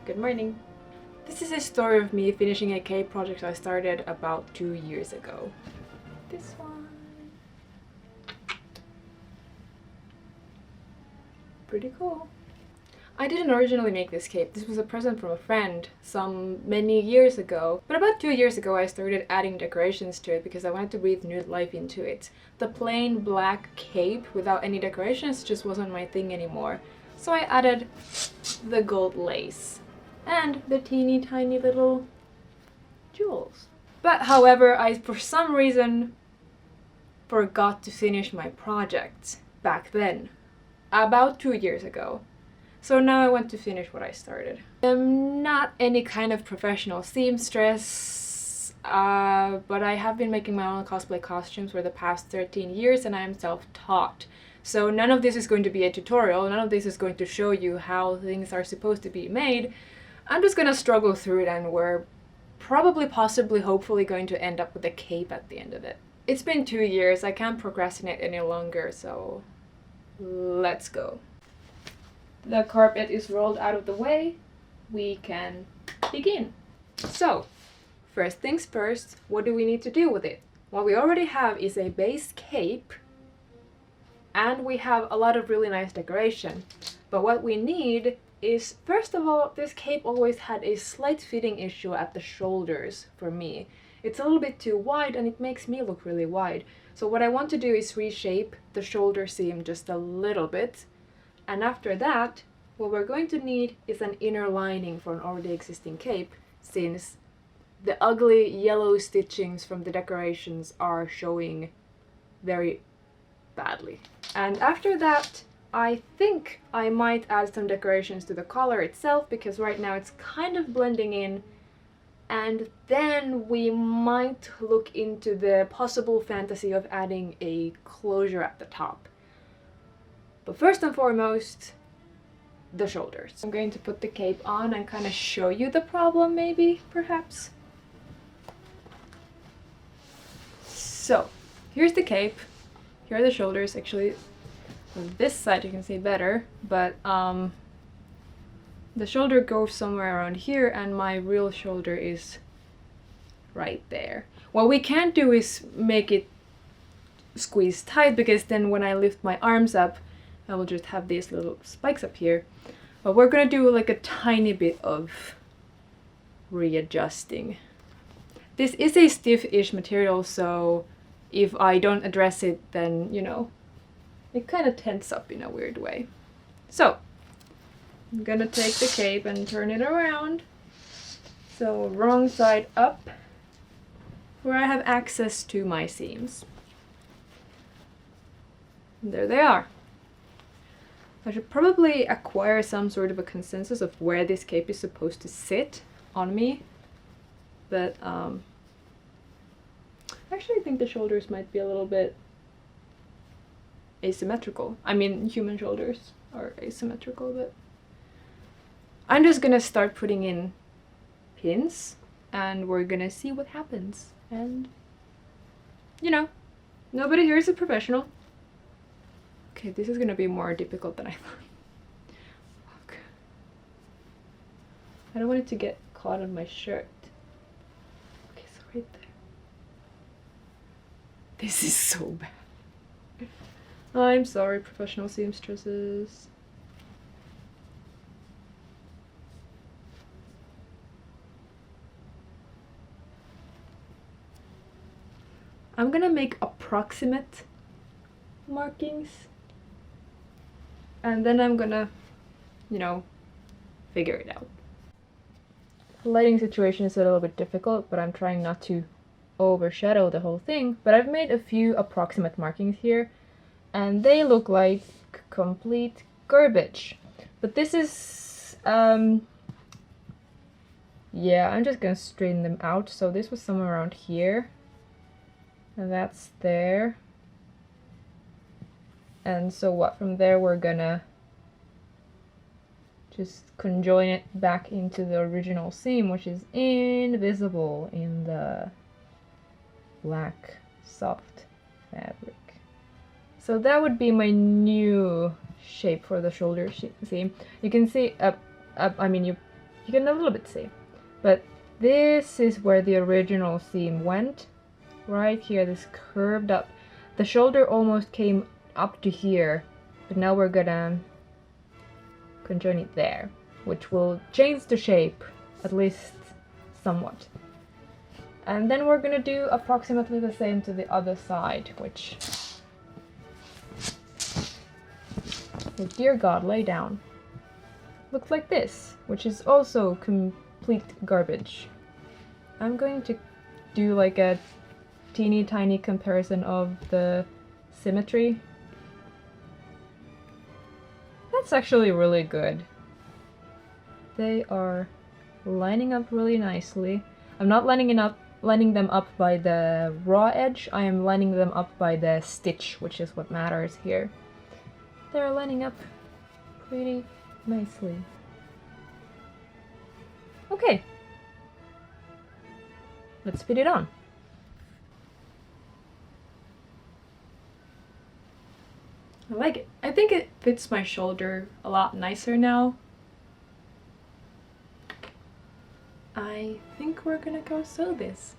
Good morning. This is a story of me finishing a cape project I started about 2 years ago. This one. Pretty cool. I didn't originally make this cape. This was a present from a friend many years ago. But about 2 years ago I started adding decorations to it because I wanted to breathe new life into it. The plain black cape without any decorations just wasn't my thing anymore. So I added the gold lace and the teeny tiny little jewels. But however, I for some reason forgot to finish my project back then, about 2 years ago. So now I want to finish what I started. I'm not any kind of professional seamstress, but I have been making my own cosplay costumes for the past 13 years and I am self-taught. So none of this is going to be a tutorial, none of this is going to show you how things are supposed to be made. I'm just gonna struggle through it and we're probably, possibly, hopefully going to end up with a cape at the end of it. It's been 2 years, I can't procrastinate any longer, so let's go. The carpet is rolled out of the way, we can begin. So, first things first, what do we need to do with it? What we already have is a base cape, and we have a lot of really nice decoration. But what we need is, first of all, this cape always had a slight fitting issue at the shoulders for me. It's a little bit too wide and it makes me look really wide. So what I want to do is reshape the shoulder seam just a little bit. And after that, what we're going to need is an inner lining for an already existing cape, since the ugly yellow stitchings from the decorations are showing very badly. And after that, I think I might add some decorations to the collar itself, because right now it's kind of blending in. And then we might look into the possible fantasy of adding a closure at the top. But first and foremost, the shoulders. I'm going to put the cape on and kind of show you the problem, maybe, perhaps. So, here's the cape. Here are the shoulders. Actually, on this side you can see better, but the shoulder goes somewhere around here and my real shoulder is right there. What we can't do is make it squeeze tight, because then when I lift my arms up, I will just have these little spikes up here. But we're gonna do like a tiny bit of readjusting. This is a stiff-ish material, so if I don't address it, then, you know, it kind of tenses up in a weird way. So, I'm gonna take the cape and turn it around. So, wrong side up, where I have access to my seams. And there they are. I should probably acquire some sort of a consensus of where this cape is supposed to sit on me. But I actually think the shoulders might be a little bit asymmetrical. I mean, human shoulders are asymmetrical, but I'm just gonna start putting in pins and we're gonna see what happens. And, you know, nobody here is a professional. Okay, this is gonna be more difficult than I thought. Fuck. I don't want it to get caught on my shirt. Okay, so right there. This is so bad. I'm sorry, professional seamstresses. I'm gonna make approximate markings. And then I'm gonna, you know, figure it out. The lighting situation is a little bit difficult, but I'm trying not to overshadow the whole thing. But I've made a few approximate markings here, and they look like complete garbage. But this is, yeah, I'm just gonna straighten them out. So this was somewhere around here, and that's there. And so what, from there we're gonna just conjoin it back into the original seam, which is invisible in the black soft fabric. So that would be my new shape for the shoulder seam. You can see I mean, you You can a little bit see. But this is where the original seam went. Right here, this curved up. The shoulder almost came up to here, but now we're gonna conjoin it there, which will change the shape, at least somewhat. And then we're gonna do approximately the same to the other side, which... Oh, dear God, lay down. Looks like this, which is also complete garbage. I'm going to do like a teeny tiny comparison of the symmetry. That's actually really good. They are lining up really nicely. I'm not lining them up by the raw edge, I am lining them up by the stitch, which is what matters here. They're lining up pretty nicely. Okay, let's fit it on. I like it. I think it fits my shoulder a lot nicer now. I think we're gonna go sew this.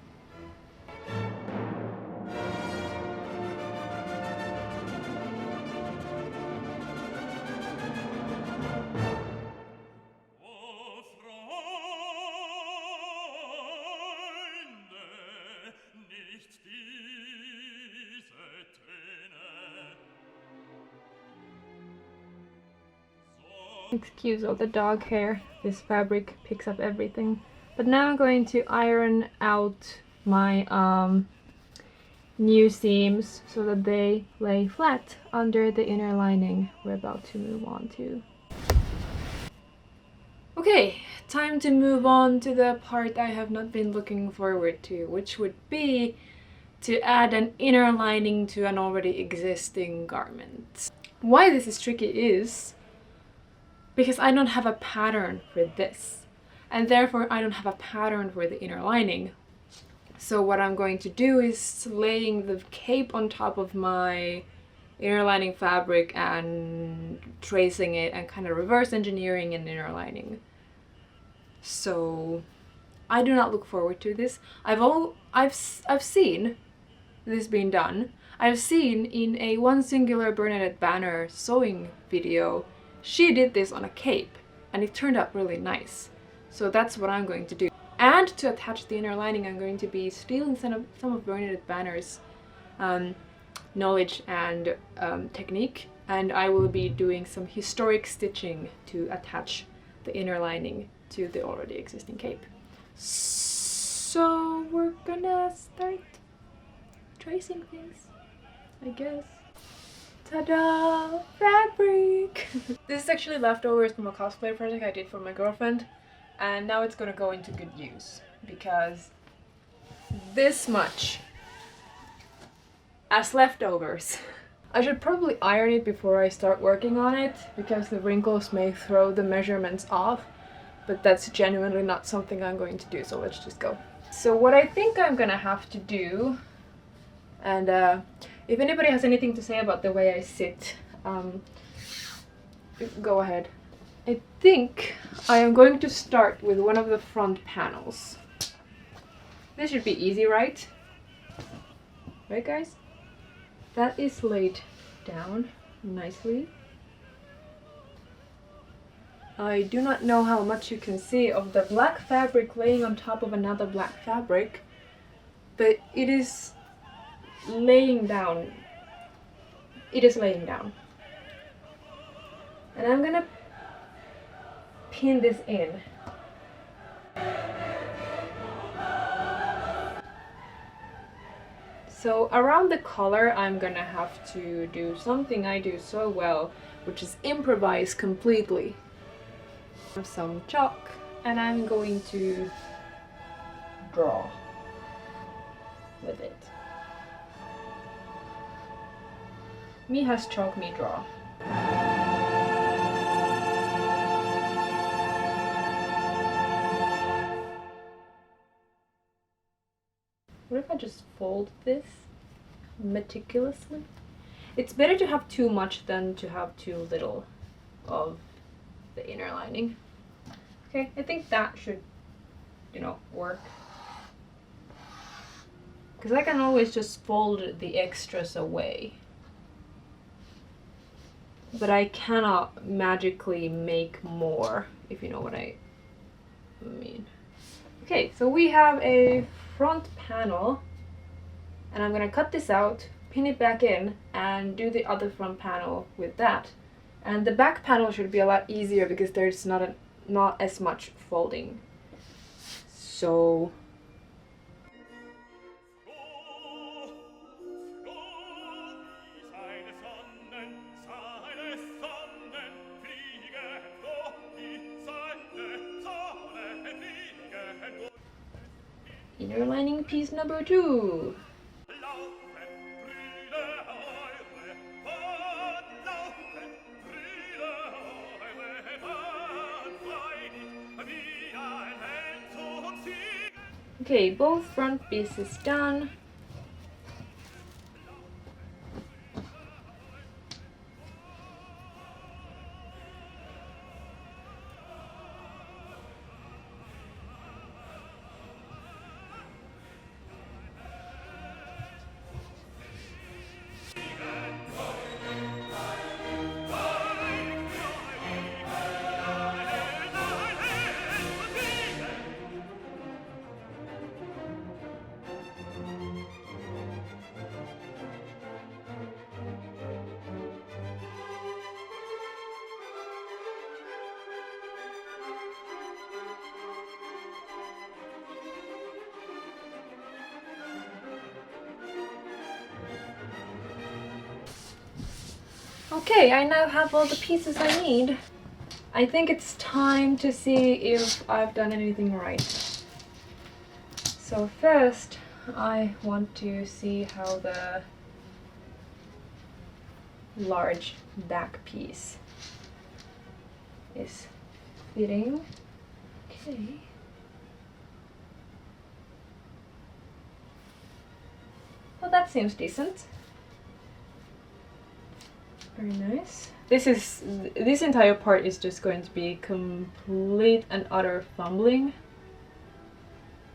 Excuse all the dog hair, this fabric picks up everything. But now I'm going to iron out my new seams so that they lay flat under the inner lining we're about to move on to. Okay, time to move on to the part I have not been looking forward to, which would be to add an inner lining to an already existing garment. Why this is tricky is because I don't have a pattern for this, and therefore I don't have a pattern for the inner lining. So what I'm going to do is laying the cape on top of my inner lining fabric and tracing it and kind of reverse engineering an inner lining. So I do not look forward to this. I've seen this being done. I've seen in a One Singular Bernadette Banner sewing video, she did this on a cape and it turned out really nice. So that's what I'm going to do. And to attach the inner lining, I'm going to be stealing some of Bernadette Banner's knowledge and technique, and I will be doing some historic stitching to attach the inner lining to the already existing cape. So we're gonna start tracing things, I guess. Ta-da! Fabric! This is actually leftovers from a cosplay project I did for my girlfriend, and now it's gonna go into good use because this much as leftovers. I should probably iron it before I start working on it because the wrinkles may throw the measurements off, but that's genuinely not something I'm going to do, so let's just go. So what I think I'm gonna have to do, and if anybody has anything to say about the way I sit, go ahead. I think I am going to start with one of the front panels. This should be easy, right? Right, guys? That is laid down nicely. I do not know how much you can see of the black fabric laying on top of another black fabric, but it is laying down. It is laying down. And I'm gonna pin this in. So around the collar, I'm gonna have to do something I do so well, which is improvise completely. I have some chalk, and I'm going to draw with it. Me has chalk, me draw. What if I just fold this meticulously? It's better to have too much than to have too little of the inner lining. Okay, I think that should, you know, work. Because I can always just fold the extras away. But I cannot magically make more, if you know what I mean. Okay, so we have a front panel, and I'm gonna cut this out, pin it back in, and do the other front panel with that. And the back panel should be a lot easier because there's not as much folding. So inner lining piece number 2. Okay, both front pieces done. Okay, I now have all the pieces I need. I think it's time to see if I've done anything right. So first, I want to see how the large back piece is fitting. Okay. Well, that seems decent. Very nice. This entire part is just going to be complete and utter fumbling,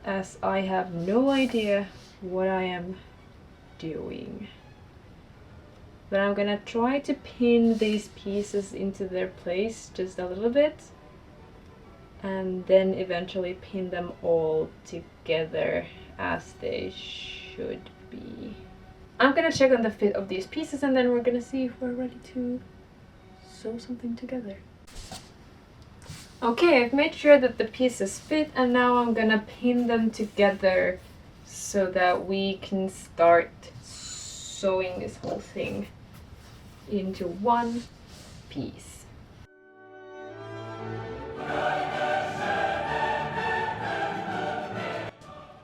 as I have no idea what I am doing. But I'm gonna try to pin these pieces into their place just a little bit, and then eventually pin them all together as they should be. I'm gonna check on the fit of these pieces, and then we're gonna see if we're ready to sew something together. Okay, I've made sure that the pieces fit, and now I'm gonna pin them together so that we can start sewing this whole thing into one piece.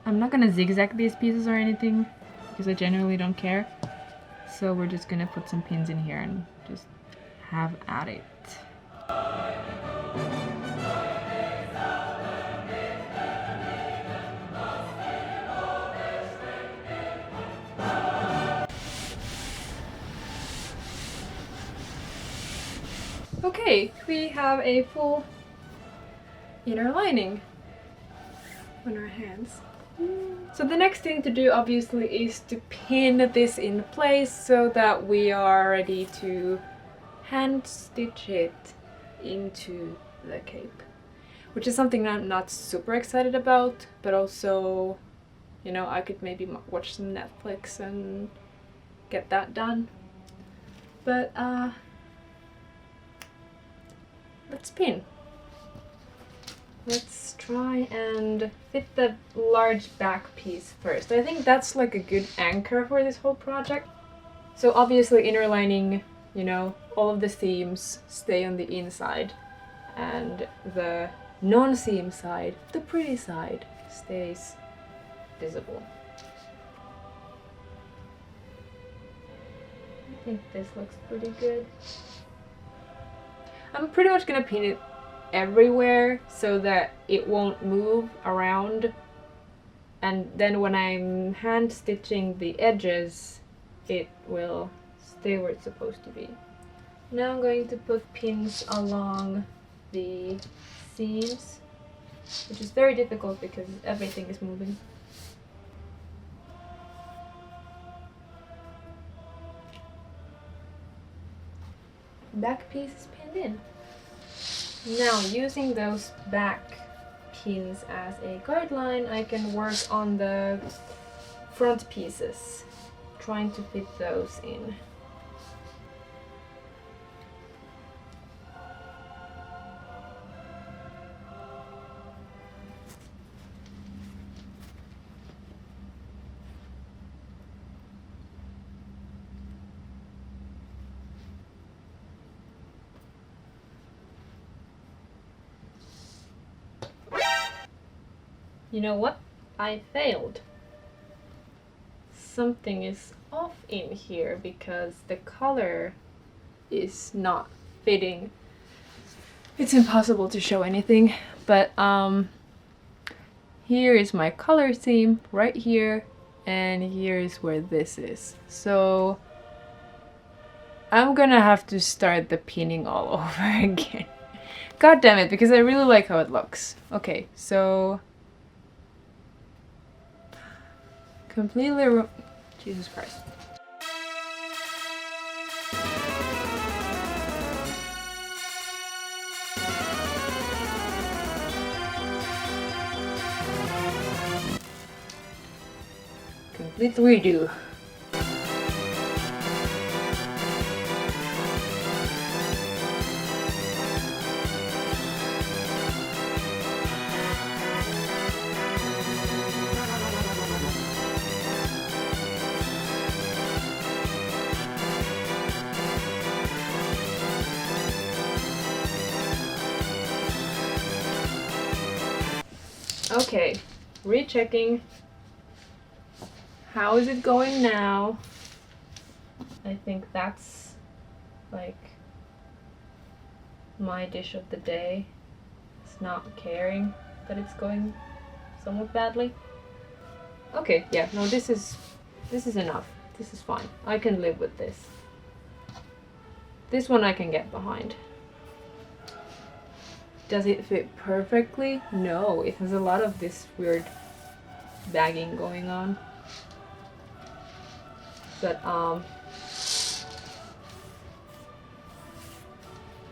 I'm not gonna zigzag these pieces or anything, because I generally don't care. So we're just gonna put some pins in here and just have at it. Okay, we have a full inner lining on our hands. So the next thing to do obviously is to pin this in place so that we are ready to hand stitch it into the cape, which is something I'm not super excited about, but also, you know, I could maybe watch some Netflix and get that done. But let's pin. Let's try and fit the large back piece first. I think that's like a good anchor for this whole project. So obviously inner lining, you know, all of the seams stay on the inside, and the non-seam side, the pretty side, stays visible. I think this looks pretty good. I'm pretty much gonna pin it everywhere so that it won't move around, and then when I'm hand stitching the edges it will stay where it's supposed to be. Now I'm going to put pins along the seams which is very difficult because everything is moving. Back piece is pinned in. Now, using those back pins as a guideline, I can work on the front pieces, trying to fit those in. You know what? I failed. Something is off in here because the color is not fitting. It's impossible to show anything, but here is my color theme right here, and here is where this is. So I'm gonna have to start the pinning all over again. God damn it, because I really like how it looks. Okay, so completely Jesus Christ. Complete redo. Okay, rechecking. How is it going now? I think that's like my dish of the day. It's not caring that it's going somewhat badly. Okay, yeah, no, this is enough. This is fine. I can live with this. This one I can get behind. Does it fit perfectly? No, it has a lot of this weird bagging going on. But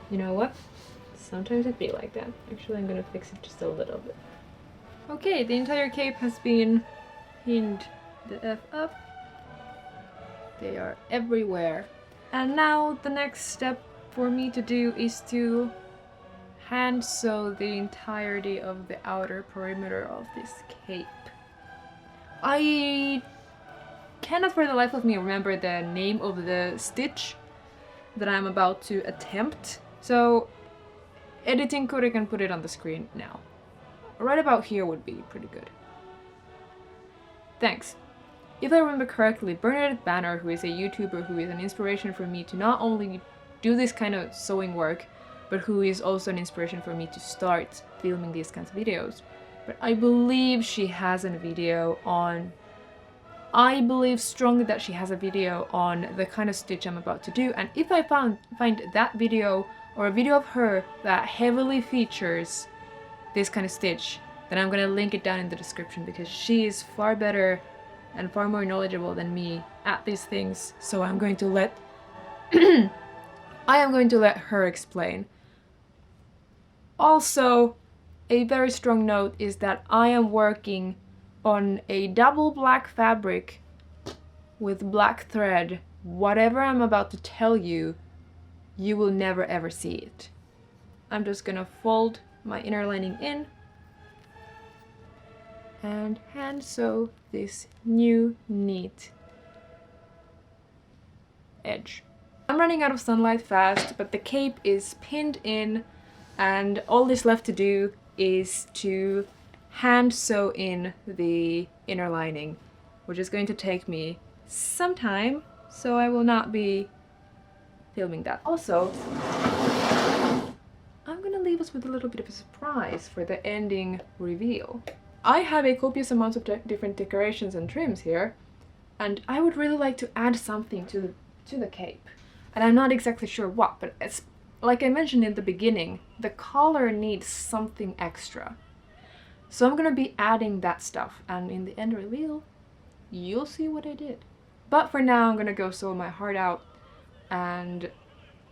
you know what? Sometimes it be like that. Actually, I'm gonna fix it just a little bit. Okay, the entire cape has been pinned the F up. They are everywhere. And now the next step for me to do is to hand sew the entirety of the outer perimeter of this cape. I cannot for the life of me remember the name of the stitch that I'm about to attempt. So editing code, I can put it on the screen now. Right about here would be pretty good. Thanks. If I remember correctly, Bernadette Banner, who is a YouTuber who is an inspiration for me to not only do this kind of sewing work, but who is also an inspiration for me to start filming these kinds of videos. But I believe she has a video on... I believe strongly that she has a video on the kind of stitch I'm about to do, and if I find that video or a video of her that heavily features this kind of stitch, then I'm gonna link it down in the description because she is far better and far more knowledgeable than me at these things, so I'm going to let I am going to let her explain. Also, a very strong note is that I am working on a double black fabric with black thread. Whatever I'm about to tell you, you will never ever see it. I'm just gonna fold my inner lining in and hand sew this new neat edge. I'm running out of sunlight fast, but the cape is pinned in, and all that's left to do is to hand sew in the inner lining, which is going to take me some time, so I will not be filming that. Also, I'm gonna leave us with a little bit of a surprise for the ending reveal. I have a copious amount of different decorations and trims here, and I would really like to add something to the cape. And I'm not exactly sure what, but it's like I mentioned in the beginning, the collar needs something extra. So I'm gonna be adding that stuff, and in the end reveal, you'll see what I did. But for now, I'm gonna go sew my heart out, and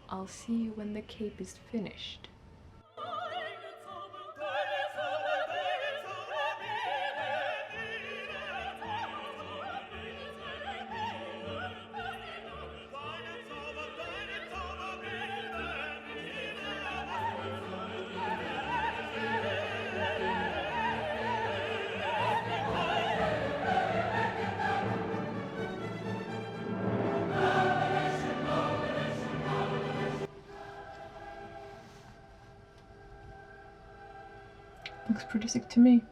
I'll see you when the cape is finished. Looks pretty sick to me.